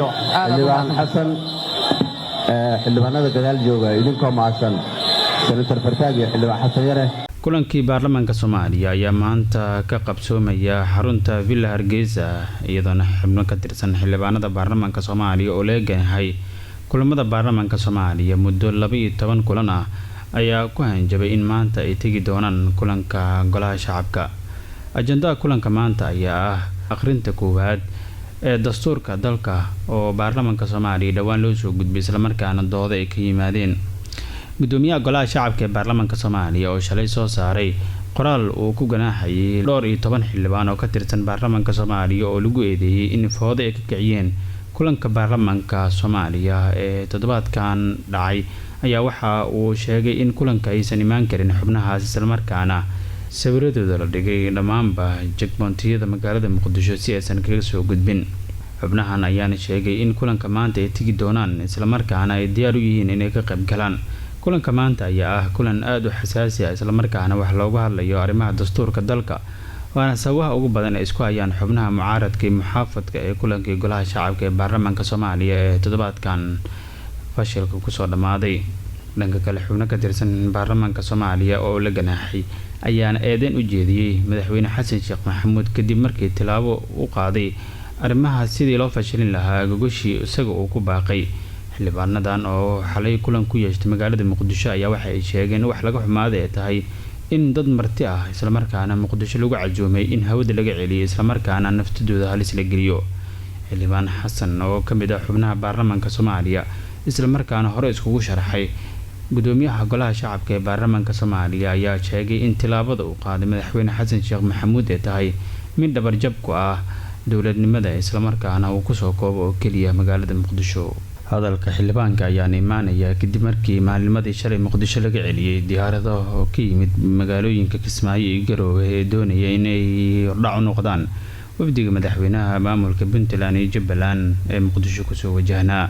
xildhibaan xasan xildhibaanada gadaal jooga idinkoo maasan senator fartaag iyo xildhibaan xasan yare kulankii baarlamaanka Soomaaliya ayaa maanta ka qabsoomaya xarunta Villa Hargeysa iyadoo xubno ka tirsan xildhibaanada baarlamaanka Soomaaliya oo leeyahay kulamada baarlamaanka Soomaaliya muddo 12 kulan ah ayaa ku hanjabay in maanta ay tagi doonaan kulanka golaha shacabka. Ajandaha kulanka maanta ayaa ah akhrinta koowaad ee dastuurka dalka oo baarlamaanka Soomaaliya dhawaan loo soo gudbiyay isla markaana dooda ay ka yimaadeen. Gudoomiyaha golaha shacabka ee baarlamaanka Soomaaliya oo shalay soo saaray qoraal uu ku ganaaxayay 12 xildhibaan oo ka tirsan baarlamaanka Soomaaliya oo lagu eedeeyay in foodo ay ka kiciyeen kulanka baarlamaanka Soomaaliya ee toddobaadkan dhacay ayaa waxa uu sheegay in kulanka aysan imaan karin xubnahaas isla markaana sawiradooda la dhigay dhammaanba jagmoontiyada magaalada Muqdisho si aysan kaga soo gudbin. Xubnahan ayaana sheegay in kulanka maanta ay tagi doonaan isla markaana ay diyaar u yihiin inay ka qayb galaan. kulanka maanta ayaa ah kulan aad u xasaasi ah isla markaana wax looga hadlayo arrimaha dastuurka dalka waana sababaha ugu badan ee isku hayaan xubnaha mucaaradka iyo muxaafadka ee kulankii golaha shacabka ee baarlamaanka Soomaaliya ee toddobaadkan fashilka ku soo dhamaaday. dhanka kale xubno ka tirsan baarlamaanka Soomaaliya oo la ganaaxay ayaana eedeyn u jeediyay madaxweyne Xasan Sheekh Maxamuud kadib markii tilaabo u qaaday arrimaha sidii loo fashilin lahaa gogoshii isaga uu ku baaqay. xildhibaanadan oo xalay kulan ku yeeshay magaalada Muqdisho ayaa waxa ay sheegeen wax laga xumaaday ay tahay in dad marti ah isla markaana Muqdisho lagu cajoomay in hawada laga celiyo isla markaana naftooda halis la geliyo. xildhibaan Xasan oo kamid ah xubnaha baarlamaanka Soomaaliya isla markaana hore iskugu sharaxay gudoomiyaha golaha shacabka ee baarlamaanka Soomaaliya ayaa sheegay in tilaabada uu qaaday madaxweyne Xasan Sheekh Maxamuud ay tahay mid dhabarjab ku ah dowladnimada isla markaana uu ku soo koobo oo kaliya magaalada Muqdisho. hadalka xildhibaanka ayaa imaanaya kadib markii maalmadii shalay Muqdisho laga celiyay diyaarado oo ka yimid magaalooyinka Kismaayo iyo Garowe ee doonaya inay dhac u noqdaan wafdiga madaxweynaha maamulka Puntland iyo Jubbaland ee Muqdisho ku soo wajahnaa.